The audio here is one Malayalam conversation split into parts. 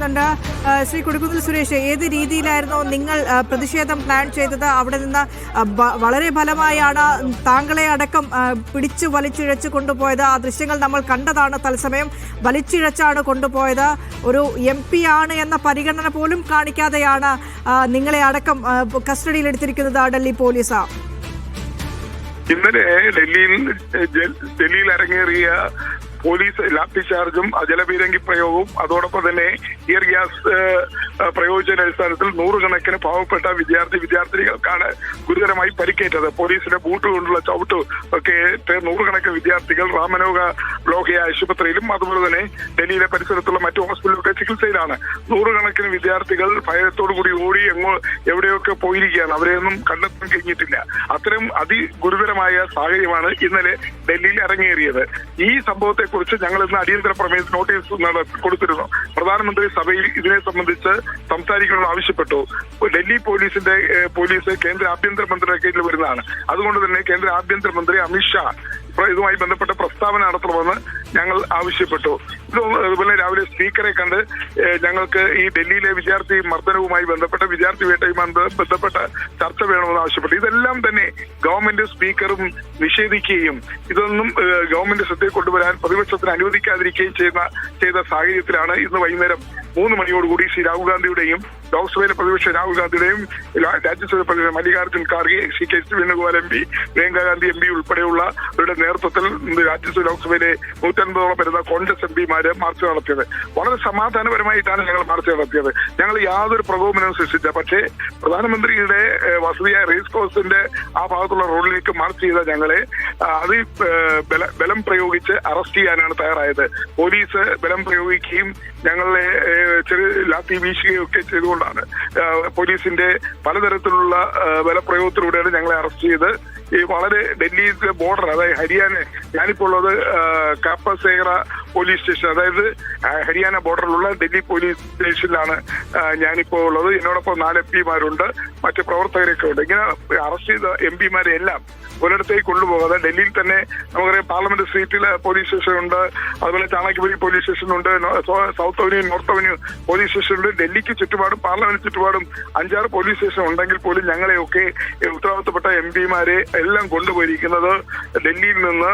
ശ്രീ കൊടിക്കുന്നിൽ സുരേഷ്, ഏത് രീതിയിലായിരുന്നു നിങ്ങൾ പ്രതിഷേധം പ്ലാൻ ചെയ്തത്? അവിടെ നിന്ന് വളരെ ഫലമായാണ് താങ്കളെ അടക്കം പിടിച്ചു വലിച്ചിഴച്ച് കൊണ്ടുപോയത്. ആ ദൃശ്യങ്ങൾ നമ്മൾ കണ്ടതാണ്. തത്സമയം വലിച്ചിഴച്ചാണ് കൊണ്ടുപോയത്. ഒരു MP ആണ് എന്ന പരിഗണന പോലും കാണിക്കാതെയാണ് നിങ്ങളെ അടക്കം കസ്റ്റഡിയിലെടുത്തിരിക്കുന്നത് ഡൽഹി പോലീസ്. ഇന്നലെ ഡൽഹിയിൽ അരങ്ങേറിയ പോലീസ് ലാത്തി ചാർജും ജലപീരങ്കി പ്രയോഗവും അതോടൊപ്പം തന്നെ ഇയർ ഗ്യാസ് പ്രയോഗിച്ചതിന്റെ അടിസ്ഥാനത്തിൽ നൂറുകണക്കിന് പാവപ്പെട്ട വിദ്യാർത്ഥിനികൾക്കാണ് ഗുരുതരമായി പരിക്കേറ്റത്. പോലീസിന്റെ ബൂട്ട് കൊണ്ടുള്ള ചവിട്ട് ഒക്കെ നൂറുകണക്കിന് വിദ്യാർത്ഥികൾ രാമനോഹ ലോഹിയ ആശുപത്രിയിലും അതുപോലെ തന്നെ ഡൽഹിയിലെ പരിസരത്തുള്ള മറ്റു ഹോസ്പിറ്റലുകളൊക്കെ ചികിത്സയിലാണ്. നൂറുകണക്കിന് വിദ്യാർത്ഥികൾ ഭയത്തോടു കൂടി ഓടി എവിടെയൊക്കെ പോയിരിക്കുകയാണ്. അവരെയൊന്നും കണ്ടെത്താൻ കഴിഞ്ഞിട്ടില്ല. അത്തരം അതിഗുരുതരമായ സാഹചര്യമാണ് ഇന്നലെ ഡൽഹിയിൽ അരങ്ങേറിയത്. ഈ സംഭവത്തെ കുറിച്ച് ഞങ്ങൾ ഇന്ന് അടിയന്തര പ്രമേയ നോട്ടീസ് കൊടുത്തിരുന്നു. പ്രധാനമന്ത്രി സഭയിൽ ഇതിനെ സംബന്ധിച്ച് സംസാരിക്കണമെന്ന് ആവശ്യപ്പെട്ടു. ഡൽഹി പോലീസ് കേന്ദ്ര ആഭ്യന്തരമന്ത്രിയുടെ കീഴിൽ വരുന്നതാണ്. അതുകൊണ്ട് തന്നെ കേന്ദ്ര ആഭ്യന്തരമന്ത്രി അമിത്ഷാ ഇതുമായി ബന്ധപ്പെട്ട പ്രസ്താവന നടത്തണമെന്ന് ഞങ്ങൾ ആവശ്യപ്പെട്ടു. അതുപോലെ രാവിലെ സ്പീക്കറെ കണ്ട് ഞങ്ങൾക്ക് ഈ ഡൽഹിയിലെ വിദ്യാർത്ഥി മർദ്ദനവുമായി ബന്ധപ്പെട്ട വിദ്യാർത്ഥി വേട്ടയുമായി ബന്ധപ്പെട്ട ചർച്ച വേണമെന്ന് ആവശ്യപ്പെട്ടു. ഇതെല്ലാം തന്നെ ഗവൺമെന്റ് സ്പീക്കറും നിഷേധിക്കുകയും ഇതൊന്നും ഗവൺമെന്റ് ശ്രദ്ധയിൽ കൊണ്ടുവരാൻ പ്രതിപക്ഷത്തിന് അനുവദിക്കാതിരിക്കുകയും ചെയ്ത സാഹചര്യത്തിലാണ് ഇന്ന് വൈകുന്നേരം 3 മണിയോടുകൂടി ശ്രീ രാഹുൽ ഗാന്ധിയുടെയും ലോക്സഭയിലെ പ്രതിപക്ഷ രാഹുൽ ഗാന്ധിയുടെയും രാജ്യസഭ പ്രതിപക്ഷ Mallikarjun Kharge, Shri KC Venugopal MP, Priyanka Gandhi MP ഉൾപ്പെടെയുള്ളവരുടെ നേതൃത്വത്തിൽ രാജ്യസഭ ലോക്സഭയിലെ 150ഓളം വരുന്ന കോൺഗ്രസ് MPമാര് മാർച്ച് നടത്തിയത്. വളരെ സമാധാനപരമായിട്ടാണ് ഞങ്ങൾ മാർച്ച് നടത്തിയത്. ഞങ്ങൾ യാതൊരു പ്രകോപനവും സൃഷ്ടിച്ച. പക്ഷേ പ്രധാനമന്ത്രിയുടെ വസതിയായ റേസ് കോഴ്സിന്റെ ആ ഭാഗത്തുള്ള റോഡിലേക്ക് മാർച്ച് ചെയ്ത ഞങ്ങളെ ബലം പ്രയോഗിച്ച് അറസ്റ്റ് ചെയ്യാനാണ് തയ്യാറായത്. പോലീസ് ബലം പ്രയോഗിക്കുകയും ഞങ്ങളെ ലാത്തി വീശുകയും ഒക്കെ ചെയ്തുകൊണ്ടാണ് പോലീസിന്റെ പലതരത്തിലുള്ള ബലപ്രയോഗത്തിലൂടെയാണ് ഞങ്ങളെ അറസ്റ്റ് ചെയ്ത് ഈ വളരെ ഡൽഹിയിലെ ബോർഡർ, അതായത് ഹരിയാന, ഞാനിപ്പോൾ ഉള്ളത് കാപ്പസേറ പോലീസ് സ്റ്റേഷൻ, അതായത് ഹരിയാന ബോർഡറിലുള്ള ഡൽഹി പോലീസ് സ്റ്റേഷനിലാണ് ഞാനിപ്പോൾ ഉള്ളത്. എന്നോടൊപ്പം 4 MPമാരുണ്ട്, മറ്റ് പ്രവർത്തകരൊക്കെ ഉണ്ട്. ഇങ്ങനെ അറസ്റ്റ് ചെയ്ത MPമാരെ എല്ലാം ഒരിടത്തേക്ക് കൊണ്ടുപോകാതെ ഡൽഹിയിൽ തന്നെ നമുക്കറിയാം പാർലമെന്റ് സ്ട്രീറ്റിലെ പോലീസ് സ്റ്റേഷൻ ഉണ്ട്, അതുപോലെ ചാണക്യപുരി പോലീസ് സ്റ്റേഷൻ ഉണ്ട്, south avenue, north avenue police station ഉണ്ട്. ഡൽഹിക്ക് ചുറ്റുപാടും പാർലമെന്റ് ചുറ്റുപാടും 5-6 പോലീസ് സ്റ്റേഷൻ ഉണ്ടെങ്കിൽ പോലും ഞങ്ങളെയൊക്കെ ഉത്തരവാദിത്തപ്പെട്ട MPമാരെ എല്ലാം കൊണ്ടുപോയിരിക്കുന്നത് ഡൽഹിയിൽ നിന്ന്,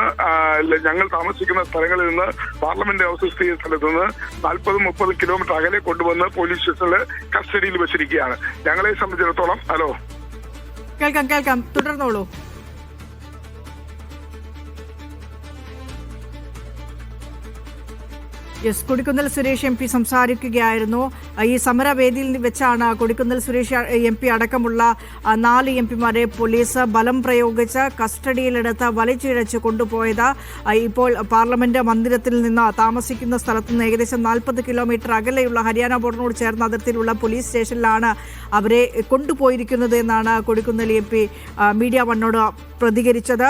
ഞങ്ങൾ താമസിക്കുന്ന സ്ഥലങ്ങളിൽ നിന്ന്, പാർലമെന്റ് ഹൗസ് സ്ഥിതി സ്ഥലത്ത് നിന്ന് 40-30 കിലോമീറ്റർ അകലെ കൊണ്ടുവന്ന് പോലീസ് സ്റ്റേഷനിൽ കസ്റ്റഡിയിൽ വെച്ചിരിക്കുകയാണ്. ഞങ്ങളെ സംബന്ധിച്ചിടത്തോളം. ഹലോ, കേൾക്കാം, തുടർന്നോളൂ. കൊടിക്കുന്നിൽ സുരേഷ് MP സംസാരിക്കുകയായിരുന്നു. ഈ സമരവേദിയിൽ വെച്ചാണ് കൊടിക്കുന്നിൽ സുരേഷ് MP അടക്കമുള്ള 4 MPമാരെ പോലീസ് ബലം പ്രയോഗിച്ച് കസ്റ്റഡിയിലെടുത്ത് വലിച്ചിഴച്ച് കൊണ്ടുപോയത്. ഇപ്പോൾ പാർലമെന്റ് മന്ദിരത്തിൽ നിന്ന് താമസിക്കുന്ന സ്ഥലത്ത് നിന്ന് ഏകദേശം 40 കിലോമീറ്റർ അകലെയുള്ള ഹരിയാന ബോർഡറിനോട് ചേർന്ന അതിർത്തിയിലുള്ള പോലീസ് സ്റ്റേഷനിലാണ് അവരെ കൊണ്ടുപോയിരിക്കുന്നത് എന്നാണ് കൊടിക്കുന്നിൽ MP മീഡിയ വണ്ണോട് പ്രതികരിച്ചത്.